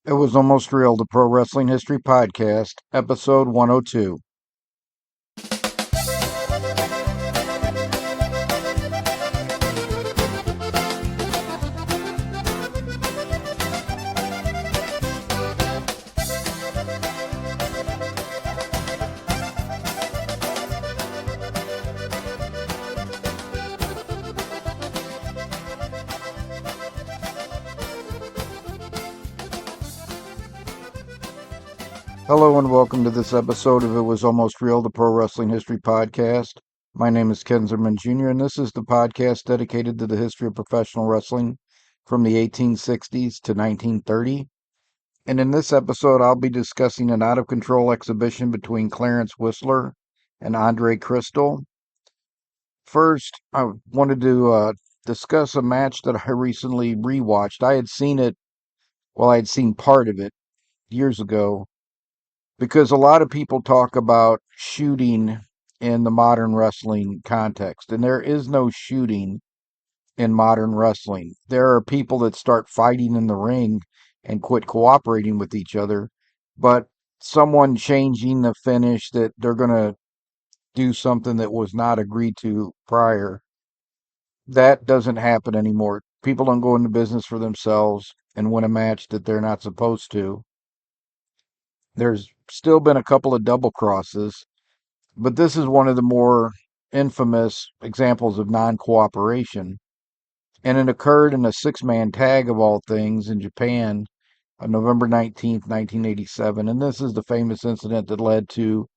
It was almost real, the Pro Wrestling History Podcast, episode 102. Hello and welcome to this episode of It Was Almost Real, the Pro Wrestling History Podcast. My name is Ken Zimmerman Jr., and this is the podcast dedicated to the history of professional wrestling from the 1860s to 1930. And in this episode, I'll be discussing an out-of-control exhibition between Clarence Whistler and Andre Christol. First, I wanted to discuss a match that I recently rewatched. I had seen it, well, I had seen part of it years ago, because a lot of people talk about shooting in the modern wrestling context, and there is no shooting in modern wrestling. There are people that start fighting in the ring and quit cooperating with each other, but someone changing the finish that they're going to do something that was not agreed to prior, that doesn't happen anymore. People don't go into business for themselves and win a match that they're not supposed to. There's still been a couple of double crosses, but this is one of the more infamous examples of non cooperation. And it occurred in a six-man tag of all things in Japan on November 19th, 1987. And this is the famous incident that led to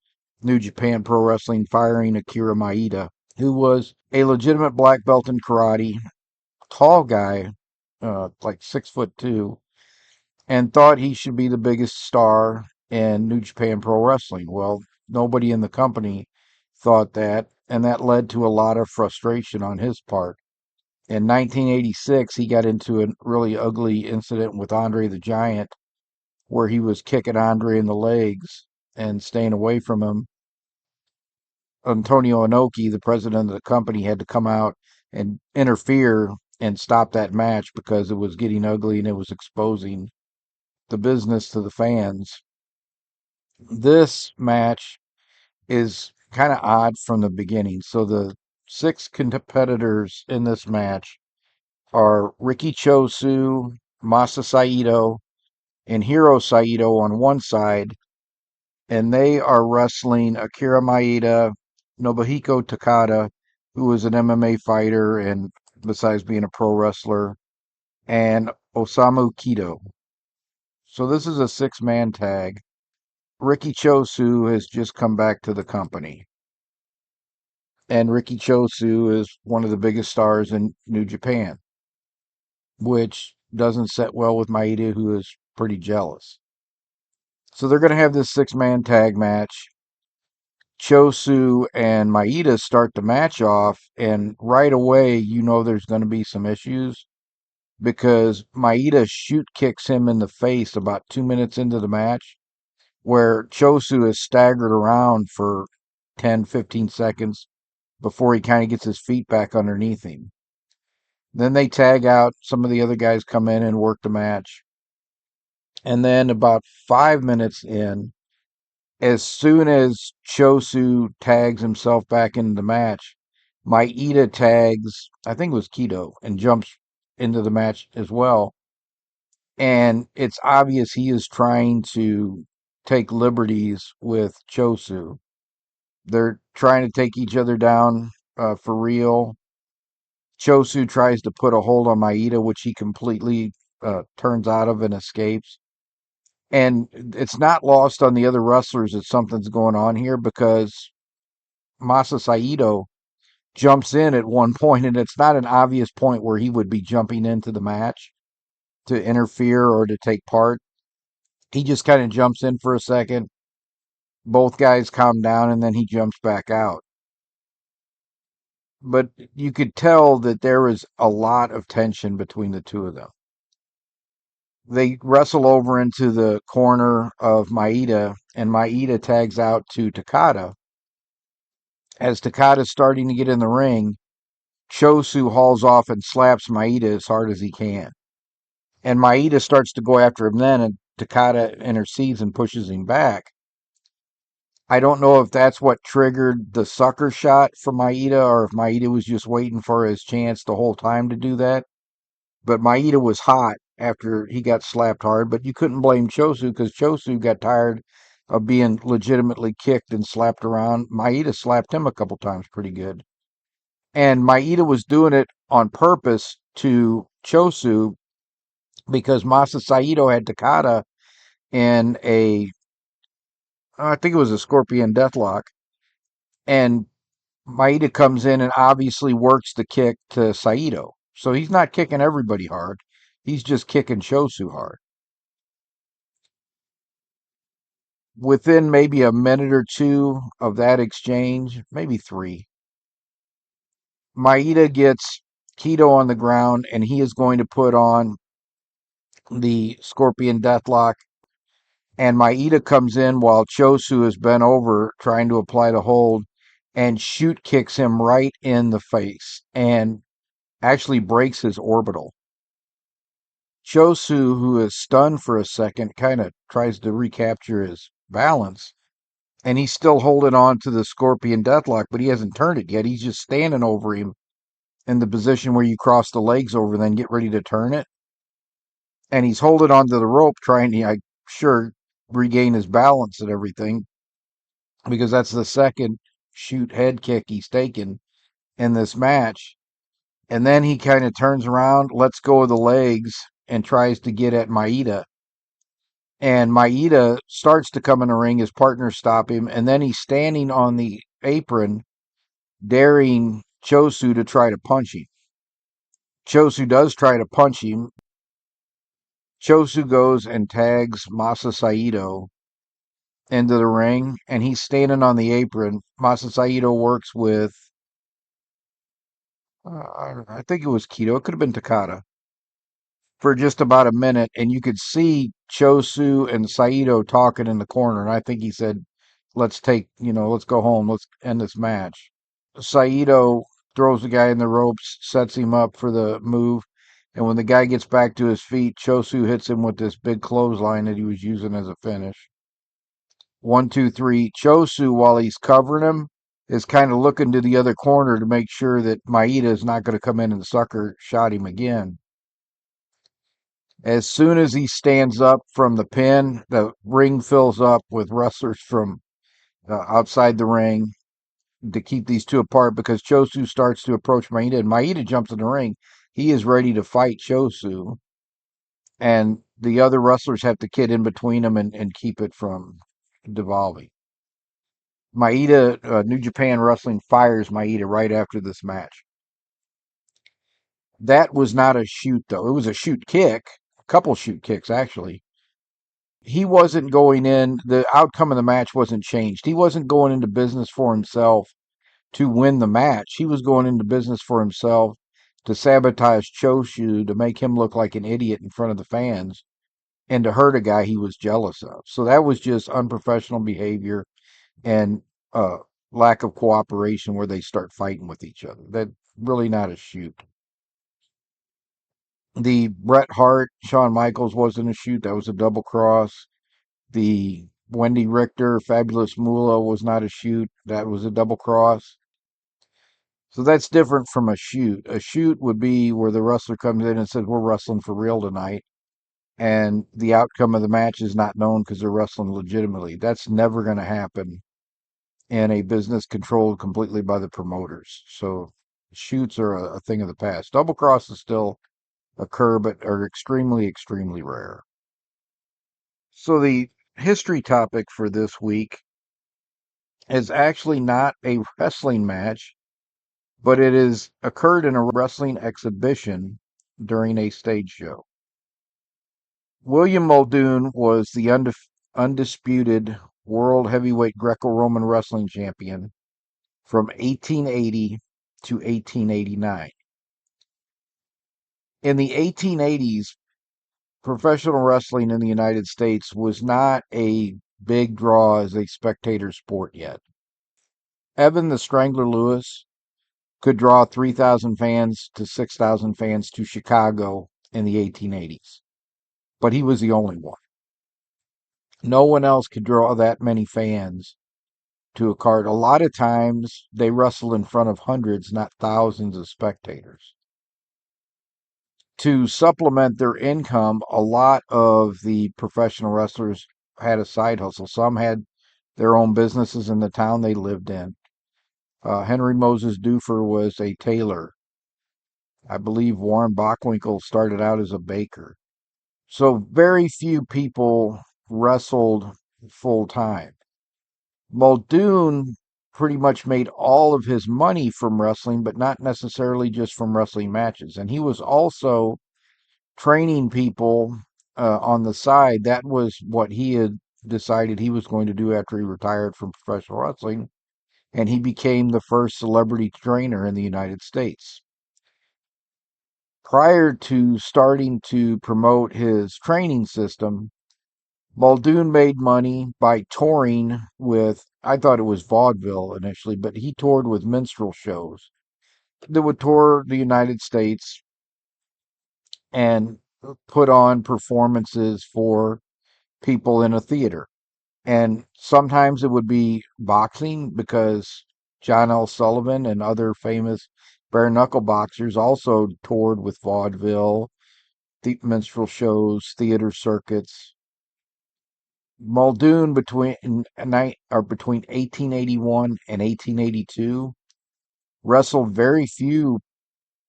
New Japan Pro Wrestling firing Akira Maeda, who was a legitimate black belt in karate, tall guy, like 6'2", and thought he should be the biggest star in New Japan Pro Wrestling. Well, nobody in the company thought that, and that led to a lot of frustration on his part. In 1986, he got into a really ugly incident with Andre the Giant, where he was kicking Andre in the legs and staying away from him. Antonio Inoki, the president of the company, had to come out and interfere and stop that match because it was getting ugly and it was exposing the business to the fans. This match is kind of odd from the beginning. So the six competitors in this match are Riki Chosu, Masa Saito, and Hiro Saito on one side, and they are wrestling Akira Maeda, Nobuhiko Takada, who is an MMA fighter and besides being a pro wrestler, and Osamu Kido. So this is a six-man tag. Riki Chosu has just come back to the company. And Riki Chosu is one of the biggest stars in New Japan, which doesn't set well with Maeda, who is pretty jealous. So they're going to have this six-man tag match. Chosu and Maeda start the match off, and right away you know there's going to be some issues because Maeda shoot kicks him in the face about 2 minutes into the match, where Chosu is staggered around for 10, 15 seconds before he kind of gets his feet back underneath him. Then they tag out. Some of the other guys come in and work the match. And then about 5 minutes in, as soon as Chosu tags himself back into the match, Maeda tags, I think it was Kido, and jumps into the match as well. And it's obvious he is trying to take liberties with Chosu. They're trying to take each other down for real. Chosu tries to put a hold on Maeda, which he completely turns out of and escapes. And it's not lost on the other wrestlers that something's going on here because Masa Saito jumps in at one point, and it's not an obvious point where he would be jumping into the match to interfere or to take part. He just kind of jumps in for a second. Both guys calm down, and then he jumps back out. But you could tell that there was a lot of tension between the two of them. They wrestle over into the corner of Maeda, and Maeda tags out to Takada. As Takada's starting to get in the ring, Chosu hauls off and slaps Maeda as hard as he can. And Maeda starts to go after him then, and Takada intercedes and pushes him back. I don't know if that's what triggered the sucker shot from Maeda or if Maeda was just waiting for his chance the whole time to do that. But Maeda was hot after he got slapped hard, but you couldn't blame Chosu because Chosu got tired of being legitimately kicked and slapped around. Maeda slapped him a couple times pretty good. And Maeda was doing it on purpose to Chosu because Masa Saito had Takada in I think it was a Scorpion Deathlock. And Maeda comes in and obviously works the kick to Saito. So he's not kicking everybody hard. He's just kicking Chosu hard. Within maybe a minute or two of that exchange, maybe three, Maeda gets Keto on the ground and he is going to put on the Scorpion Deathlock. And Maeda comes in while Chosu is bent over trying to apply the hold and shoot kicks him right in the face and actually breaks his orbital. Chosu, who is stunned for a second, kind of tries to recapture his balance. And he's still holding on to the Scorpion Deathlock, but he hasn't turned it yet. He's just standing over him in the position where you cross the legs over, then get ready to turn it. And he's holding onto the rope, trying to, I'm sure, regain his balance and everything, because that's the second shoot head kick he's taken in this match. And then he kind of turns around, lets go of the legs, and tries to get at Maeda. And Maeda starts to come in the ring. His partners stop him. And then he's standing on the apron, daring Chosu to try to punch him. Chosu does try to punch him. Chosu goes and tags Masa Saito into the ring, and he's standing on the apron. Masa Saito works with, I think it was Keto. It could have been Takada for just about a minute, and you could see Chosu and Saito talking in the corner. And I think he said, let's go home. Let's end this match. Saito throws the guy in the ropes, sets him up for the move. And when the guy gets back to his feet, Chosu hits him with this big clothesline that he was using as a finish. 1, 2, 3. Chosu, while he's covering him, is kind of looking to the other corner to make sure that Maeda is not going to come in and sucker shot him again. As soon as he stands up from the pin, the ring fills up with wrestlers from outside the ring to keep these two apart because Chosu starts to approach Maeda, and Maeda jumps in the ring. He is ready to fight Chosu, and the other wrestlers have to kid in between them and keep it from devolving. Maeda, New Japan Wrestling fires Maeda right after this match. That was not a shoot, though. It was a shoot kick, a couple shoot kicks, actually. He wasn't going in, the outcome of the match wasn't changed. He wasn't going into business for himself to win the match. He was going into business for himself to sabotage Choshu, to make him look like an idiot in front of the fans, and to hurt a guy he was jealous of. So that was just unprofessional behavior and lack of cooperation where they start fighting with each other. That really not a shoot. The Bret Hart, Shawn Michaels wasn't a shoot. That was a double cross. The Wendy Richter, Fabulous Moolah was not a shoot. That was a double cross. So that's different from a shoot. A shoot would be where the wrestler comes in and says, "We're wrestling for real tonight." And the outcome of the match is not known because they're wrestling legitimately. That's never going to happen in a business controlled completely by the promoters. So shoots are a thing of the past. Double crosses still occur, but are extremely, extremely rare. So the history topic for this week is actually not a wrestling match, but it is occurred in a wrestling exhibition during a stage show. William Muldoon was the undisputed world heavyweight Greco-Roman wrestling champion from 1880 to 1889. In the 1880s, professional wrestling in the United States was not a big draw as a spectator sport yet. Evan the Strangler Lewis could draw 3,000 fans to 6,000 fans to Chicago in the 1880s, but he was the only one. No one else could draw that many fans to a card. A lot of times they wrestle in front of hundreds, not thousands of spectators. To supplement their income, a lot of the professional wrestlers had a side hustle. Some had their own businesses in the town they lived in. Henry Moses Duffer was a tailor. I believe Warren Bockwinkel started out as a baker. So very few people wrestled full time. Muldoon pretty much made all of his money from wrestling, but not necessarily just from wrestling matches. And he was also training people on the side. That was what he had decided he was going to do after he retired from professional wrestling. And he became the first celebrity trainer in the United States. Prior to starting to promote his training system, Muldoon made money by touring with, I thought it was vaudeville initially, but he toured with minstrel shows that would tour the United States and put on performances for people in a theater. And sometimes it would be boxing because John L. Sullivan and other famous bare knuckle boxers also toured with vaudeville, minstrel shows, theater circuits. Muldoon between 1881 and 1882 wrestled very few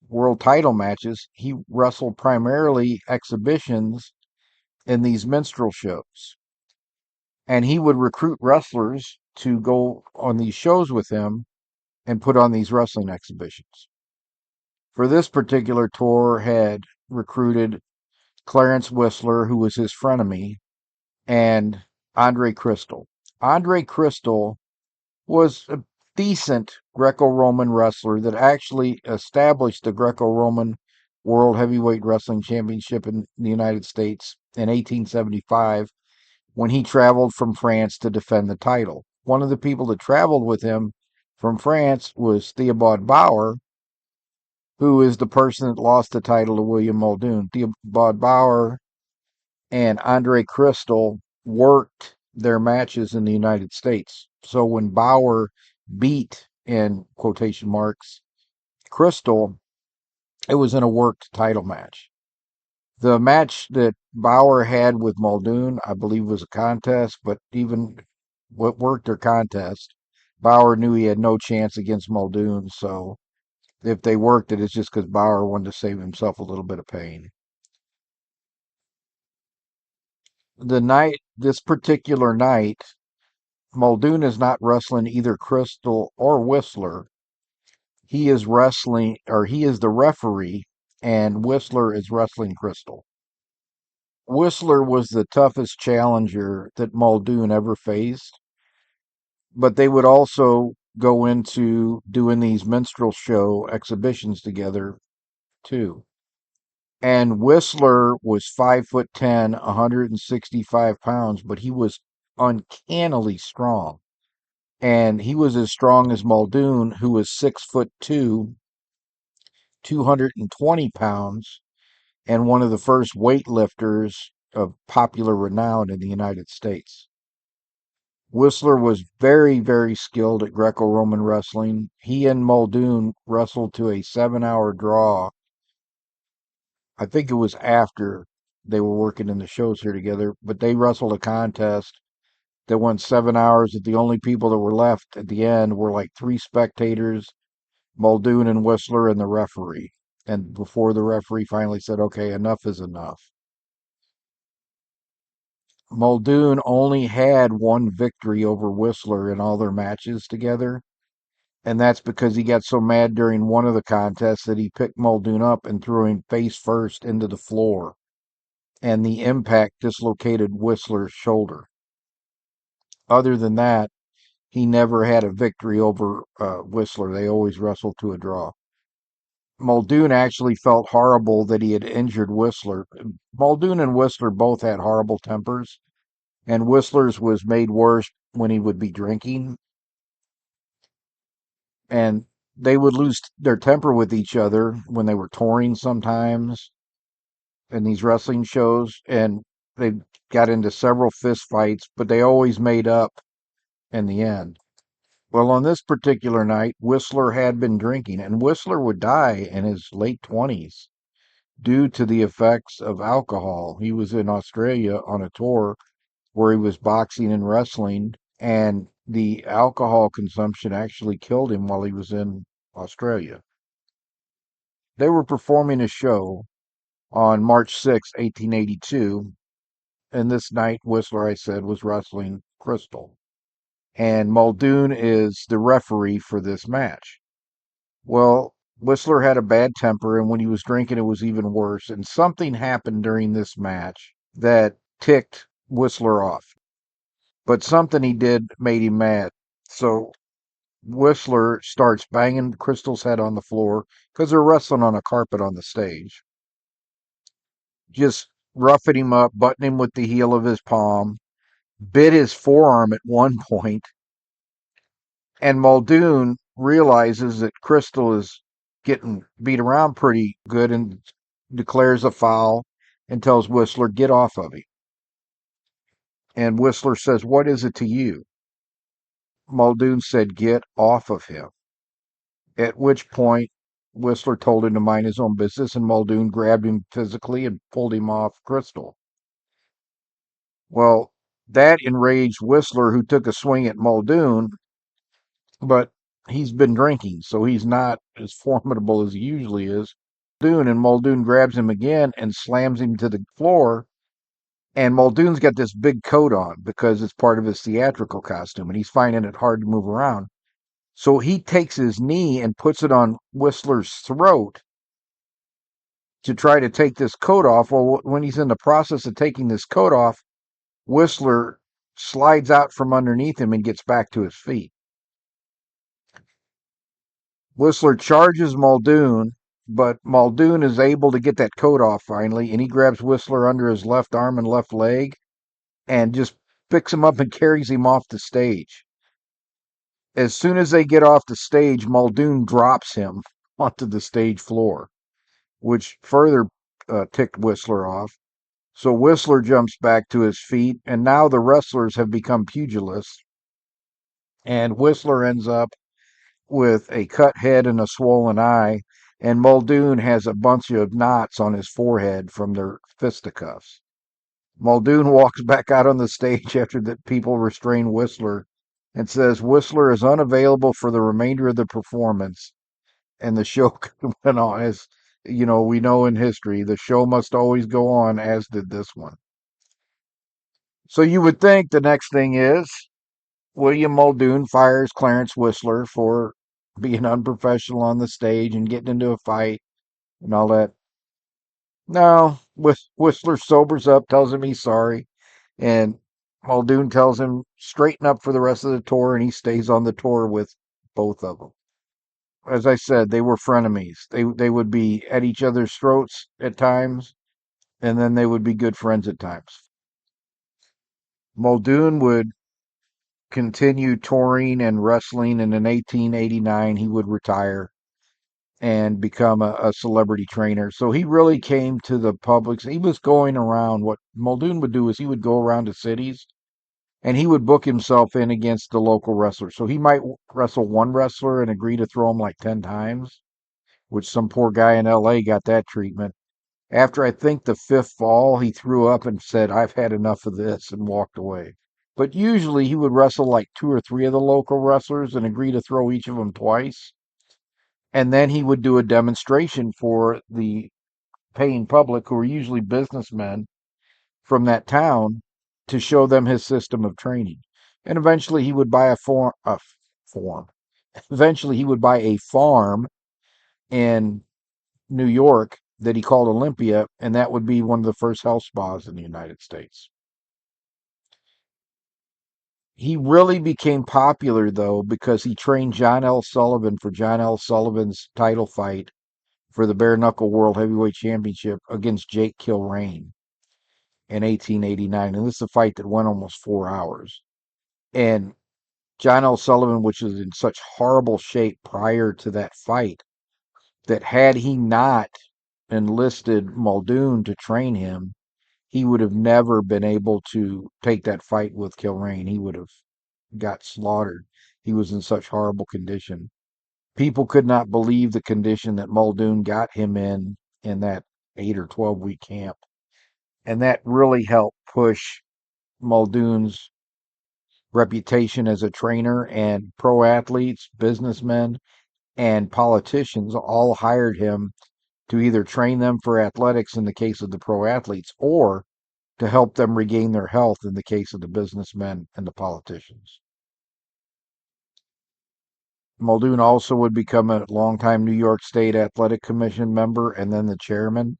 world title matches. He wrestled primarily exhibitions in these minstrel shows. And he would recruit wrestlers to go on these shows with him and put on these wrestling exhibitions. For this particular tour, had recruited Clarence Whistler, who was his frenemy, and Andre Christol. Andre Christol was a decent Greco-Roman wrestler that actually established the Greco-Roman World Heavyweight Wrestling Championship in the United States in 1875 when he traveled from France to defend the title. One of the people that traveled with him from France was Theobald Bauer, who is the person that lost the title to William Muldoon. Theobald Bauer and Andre Christol worked their matches in the United States. So when Bauer beat, in quotation marks, Christol, it was in a worked title match. The match that Bauer had with Muldoon, I believe, was a contest, but even what worked their contest, Bauer knew he had no chance against Muldoon. So if they worked it, it's just because Bauer wanted to save himself a little bit of pain. This particular night, Muldoon is not wrestling either Christol or Whistler. He is wrestling, or he is the referee, and Whistler is wrestling Christol. Whistler was the toughest challenger that Muldoon ever faced, but they would also go into doing these minstrel show exhibitions together too. And Whistler was 5'10", 165 pounds, but he was uncannily strong. And he was as strong as Muldoon, who was 6'2", 220 pounds, and one of the first weightlifters of popular renown in the United States. Whistler was very, very skilled at Greco-Roman wrestling. He and Muldoon wrestled to a 7-hour draw. I think it was after they were working in the shows here together, but they wrestled a contest that went 7 hours. That the only people that were left at the end were like 3 spectators, Muldoon and Whistler, and the referee. And before the referee finally said, okay, enough is enough. Muldoon only had one victory over Whistler in all their matches together. And that's because he got so mad during one of the contests that he picked Muldoon up and threw him face first into the floor. And the impact dislocated Whistler's shoulder. Other than that, he never had a victory over Whistler. They always wrestled to a draw. Muldoon actually felt horrible that he had injured Whistler. Muldoon and Whistler both had horrible tempers, and Whistler's was made worse when he would be drinking. And they would lose their temper with each other when they were touring sometimes in these wrestling shows. And They got into several fist fights, but they always made up in the end. Well, on this particular night, Whistler had been drinking, and Whistler would die in his late 20s due to the effects of alcohol. He was in Australia on a tour where he was boxing and wrestling, and the alcohol consumption actually killed him while he was in Australia. They were performing a show on March 6, 1882, and this night Whistler, I said, was wrestling Christol. And Muldoon is the referee for this match. Well, Whistler had a bad temper, and when he was drinking, it was even worse. And something happened during this match that ticked Whistler off. But something he did made him mad. So Whistler starts banging Christol's head on the floor because they're wrestling on a carpet on the stage. Just roughing him up, butting him with the heel of his palm, bit his forearm at one point, and Muldoon realizes that Christol is getting beat around pretty good and declares a foul and tells Whistler, get off of him. And Whistler says, what is it to you? Muldoon said, get off of him. At which point, Whistler told him to mind his own business, and Muldoon grabbed him physically and pulled him off Christol. Well, that enraged Whistler, who took a swing at Muldoon, but he's been drinking, so he's not as formidable as he usually is. Muldoon grabs him again and slams him to the floor. And Muldoon's got this big coat on because it's part of his theatrical costume, and he's finding it hard to move around. So he takes his knee and puts it on Whistler's throat to try to take this coat off. Well, when he's in the process of taking this coat off, Whistler slides out from underneath him and gets back to his feet. Whistler charges Muldoon, but Muldoon is able to get that coat off finally, and he grabs Whistler under his left arm and left leg and just picks him up and carries him off the stage. As soon as they get off the stage, Muldoon drops him onto the stage floor, which further ticked Whistler off. So Whistler jumps back to his feet, and now the wrestlers have become pugilists. And Whistler ends up with a cut head and a swollen eye, and Muldoon has a bunch of knots on his forehead from their fisticuffs. Muldoon walks back out on the stage after the people restrain Whistler and says Whistler is unavailable for the remainder of the performance. And the show went on. As you know, we know in history, the show must always go on, as did this one. So you would think the next thing is William Muldoon fires Clarence Whistler for being unprofessional on the stage and getting into a fight and all that. No, Whistler sobers up, tells him he's sorry, and Muldoon tells him straighten up for the rest of the tour, and he stays on the tour with both of them. As I said, they were frenemies. They would be at each other's throats at times, and then they would be good friends at times. Muldoon would continue touring and wrestling, and in 1889 he would retire and become a celebrity trainer. So he really came to the public. He was going around. What Muldoon would do is he would go around to cities and he would book himself in against the local wrestler. So he might wrestle one wrestler and agree to throw him like 10 times, which some poor guy in LA got that treatment. After I think the fifth fall, he threw up and said, I've had enough of this, and walked away. But usually he would wrestle like two or three of the local wrestlers and agree to throw each of them twice. And then he would do a demonstration for the paying public, who were usually businessmen from that town, to show them his system of training. And eventually he would buy a form. Eventually he would buy a farm in New York that he called Olympia, and that would be one of the first health spas in the United States. He really became popular, though, because he trained John L. Sullivan for John L. Sullivan's title fight for the Bare Knuckle World Heavyweight Championship against Jake Kilrain in 1889. And this is a fight that went almost 4 hours. And John L. Sullivan, which was in such horrible shape prior to that fight, that had he not enlisted Muldoon to train him, he would have never been able to take that fight with Kilrain. He would have got slaughtered. He was in such horrible condition. People could not believe the condition that Muldoon got him in that 8 or 12 week camp. And that really helped push Muldoon's reputation as a trainer, and pro athletes, businessmen, and politicians all hired him to either train them for athletics in the case of the pro athletes or to help them regain their health in the case of the businessmen and the politicians. Muldoon also would become a longtime New York State Athletic Commission member and then the chairman.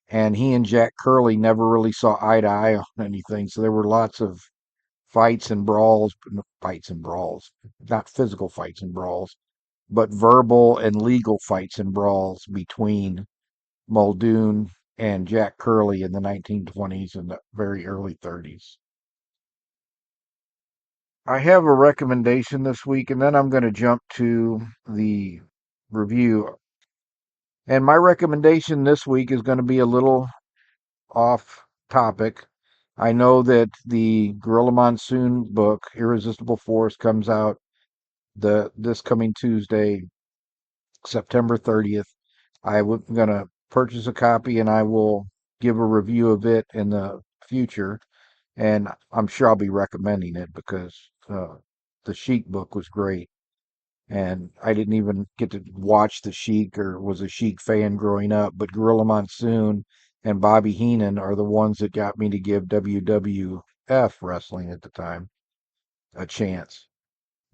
And he and Jack Curley never really saw eye to eye on anything. So there were lots of fights and brawls, not physical fights and brawls, but verbal and legal fights and brawls between Muldoon and Jack Curley in the 1920s and the very early 30s. I have a recommendation this week, and then I'm going to jump to the review. And my recommendation this week is going to be a little off topic. I know that the Gorilla Monsoon book, Irresistible Force, comes out this coming Tuesday, September 30th. I'm going to purchase a copy and I will give a review of it in the future. And I'm sure I'll be recommending it because the Sheik book was great. And I didn't even get to watch the Sheik or was a Sheik fan growing up, but Gorilla Monsoon and Bobby Heenan are the ones that got me to give WWF wrestling at the time a chance.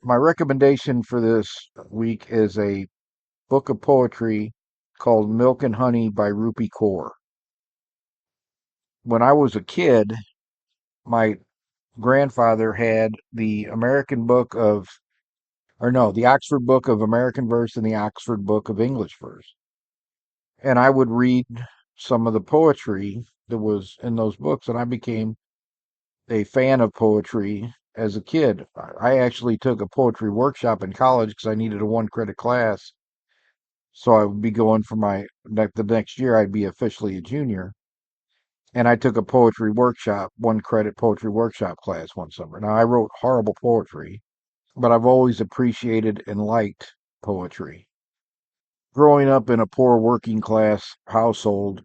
My recommendation for this week is a book of poetry called Milk and Honey by Rupi Kaur. When I was a kid, my grandfather had the American book of, or no, the Oxford Book of American Verse and the Oxford Book of English Verse. And I would read some of the poetry that was in those books, and I became a fan of poetry as a kid. I actually took a poetry workshop in college because I needed a 1 credit class. So I would be going for the next year, I'd be officially a junior. And I took a 1 credit poetry workshop class one summer. Now, I wrote horrible poetry, but I've always appreciated and liked poetry. Growing up in a poor working class household,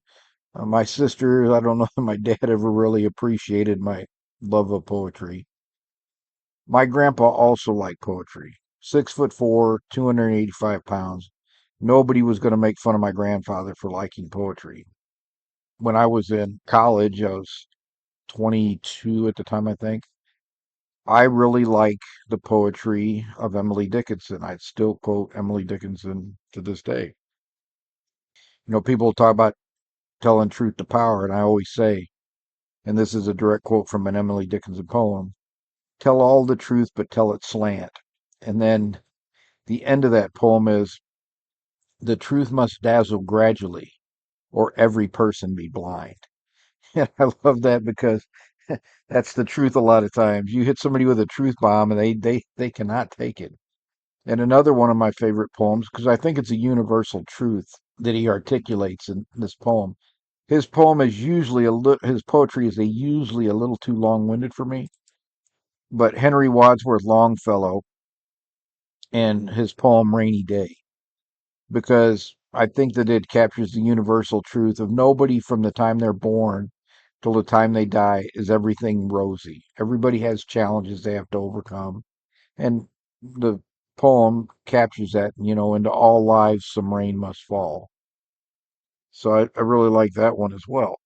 my sister, I don't know if my dad ever really appreciated my love of poetry. My grandpa also liked poetry. 6'4", 285 pounds. Nobody was going to make fun of my grandfather for liking poetry. When I was in college, I was 22 at the time, I think. I really like the poetry of Emily Dickinson. I still quote Emily Dickinson to this day. People talk about telling truth to power, and I always say, and this is a direct quote from an Emily Dickinson poem, tell all the truth, but tell it slant. And then the end of that poem is, the truth must dazzle gradually, or every person be blind. And I love that because that's the truth a lot of times. You hit somebody with a truth bomb and they cannot take it. And another one of my favorite poems, because I think it's a universal truth that he articulates in this poem. His poem is usually his poetry is usually a little too long-winded for me. But Henry Wadsworth Longfellow and his poem Rainy Day, because I think that it captures the universal truth of nobody from the time they're born till the time they die is everything rosy. Everybody has challenges they have to overcome. And the poem captures that, into all lives some rain must fall. So I really like that one as well.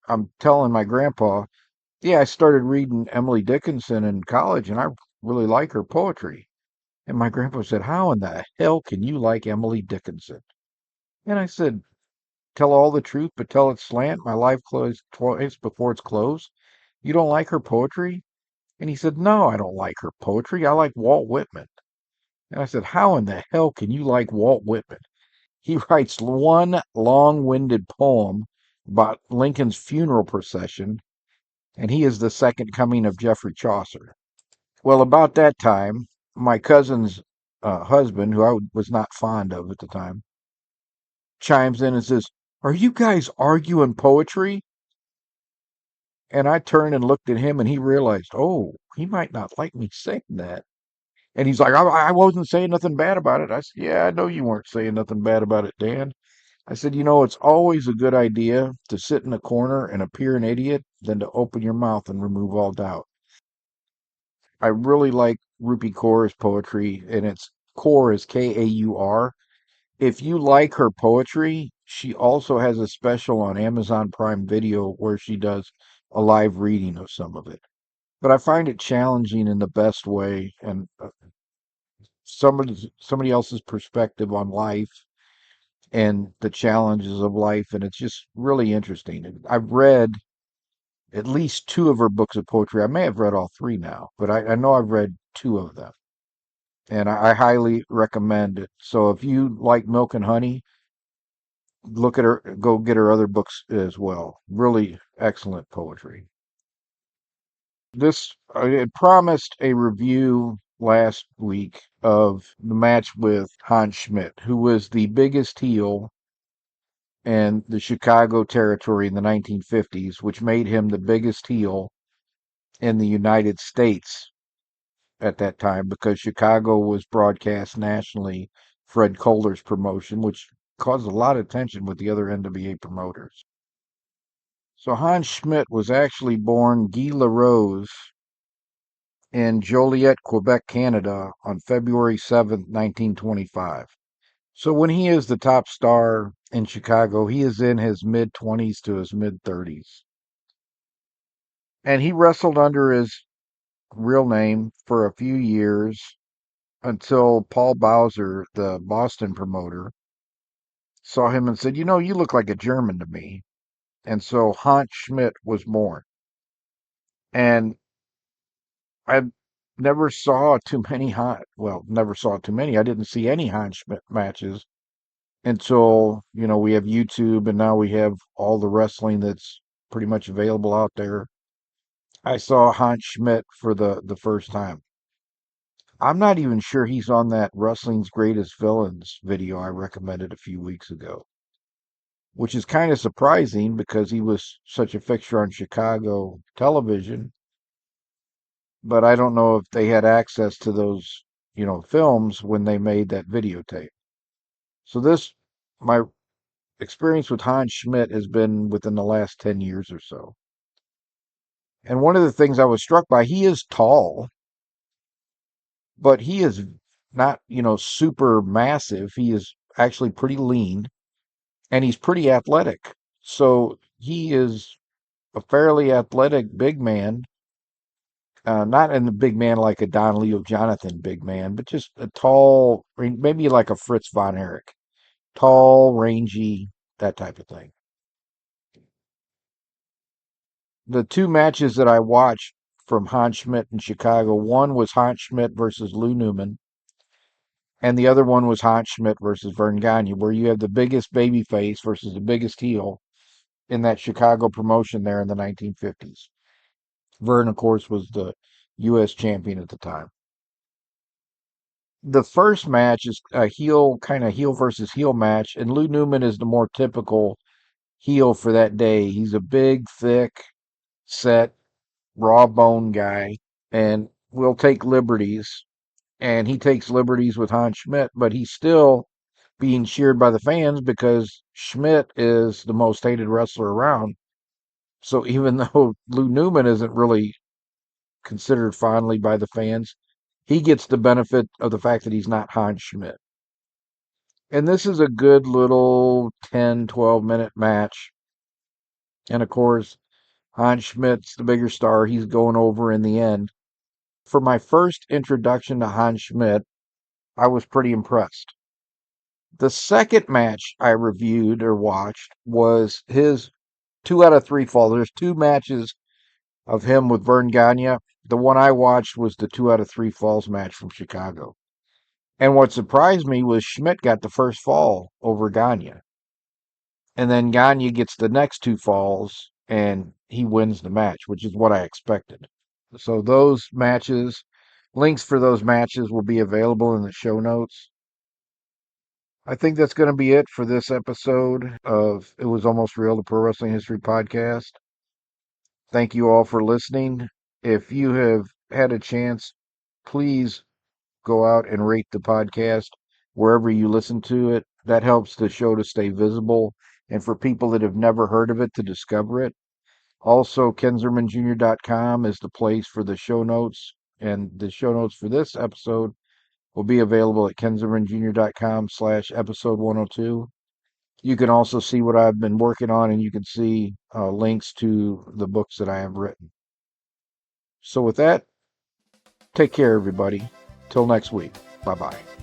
I'm telling my grandpa, yeah, I started reading Emily Dickinson in college and I really like her poetry. And my grandpa said, how in the hell can you like Emily Dickinson? And I said, tell all the truth, but tell it slant. My life closed twice before it's closed. You don't like her poetry? And he said, no, I don't like her poetry. I like Walt Whitman. And I said, how in the hell can you like Walt Whitman? He writes one long-winded poem about Lincoln's funeral procession, and he is the second coming of Geoffrey Chaucer. Well, about that time, my cousin's husband, who I was not fond of at the time, chimes in and says, are you guys arguing poetry? And I turned and looked at him, and he realized, oh, he might not like me saying that. And he's like, I wasn't saying nothing bad about it. I said, yeah, I know you weren't saying nothing bad about it, Dan. I said, it's always a good idea to sit in a corner and appear an idiot than to open your mouth and remove all doubt. I really like Rupi Kaur's poetry, and its Kaur is Kaur. If you like her poetry, she also has a special on Amazon Prime Video where she does a live reading of some of it. But I find it challenging in the best way, and somebody else's perspective on life and the challenges of life, and it's just really interesting. And I've read at least two of her books of poetry. I may have read all three now, but I know I've read two of them, and I highly recommend it. So if you like Milk and Honey, look at her, go get her other books as well. Really excellent poetry. This I had promised a review last week of the match with Hans Schmidt, who was the biggest heel in the Chicago territory in the 1950s, which made him the biggest heel in the United States at that time because Chicago was broadcast nationally. Fred Kohler's promotion, which caused a lot of tension with the other NWA promoters. So Hans Schmidt was actually born Guy LaRose in Joliet, Quebec, Canada on February 7th, 1925. So when he is the top star in Chicago, he is in his mid 20s to his mid 30s. And he wrestled under his real name for a few years until Paul Bowser, the Boston promoter, saw him and said, you look like a German to me. And so Hans Schmidt was born. And I never saw too many never saw too many. I didn't see any Hans Schmidt matches until, we have YouTube and now we have all the wrestling that's pretty much available out there. I saw Hans Schmidt for the first time. I'm not even sure he's on that Wrestling's Greatest Villains video I recommended a few weeks ago, which is kind of surprising because he was such a fixture on Chicago television. But I don't know if they had access to those, films when they made that videotape. So my experience with Hans Schmidt has been within the last 10 years or so. And one of the things I was struck by, he is tall, but he is not, super massive. He is actually pretty lean and he's pretty athletic. So he is a fairly athletic big man. Not in the big man like a Don Leo Jonathan big man, but just a tall, maybe like a Fritz von Erich. Tall, rangy, that type of thing. The two matches that I watched from Hans Schmidt in Chicago, one was Hans Schmidt versus Lou Newman, and the other one was Hans Schmidt versus Vern Gagne, where you have the biggest baby face versus the biggest heel in that Chicago promotion there in the 1950s. Vern, of course, was the U.S. champion at the time. The first match is a kind of heel versus heel match, and Lou Newman is the more typical heel for that day. He's a big, thick, set, raw bone guy, and will take liberties. And he takes liberties with Hans Schmidt, but he's still being cheered by the fans because Schmidt is the most hated wrestler around. So even though Lou Newman isn't really considered fondly by the fans, he gets the benefit of the fact that he's not Hans Schmidt. And this is a good little 10, 12-minute match. And of course, Hans Schmidt's the bigger star. He's going over in the end. For my first introduction to Hans Schmidt, I was pretty impressed. The second match I reviewed or watched was his 2 out of 3 fall. There's two matches of him with Vern Gagne. The one I watched was the 2 out of 3 falls match from Chicago. And what surprised me was Schmidt got the first fall over Gagne. And then Gagne gets the next 2 falls and he wins the match, which is what I expected. So those matches, links for those matches will be available in the show notes. I think that's going to be it for this episode of It Was Almost Real, the Pro Wrestling History Podcast. Thank you all for listening. If you have had a chance, please go out and rate the podcast wherever you listen to it. That helps the show to stay visible and for people that have never heard of it to discover it. Also, KenzermanJr.com is the place for the show notes, and the show notes for this episode will be available at KenzermanJr.com/episode 102. You can also see what I've been working on, and you can see links to the books that I have written. So with that, take care, everybody. Till next week. Bye-bye.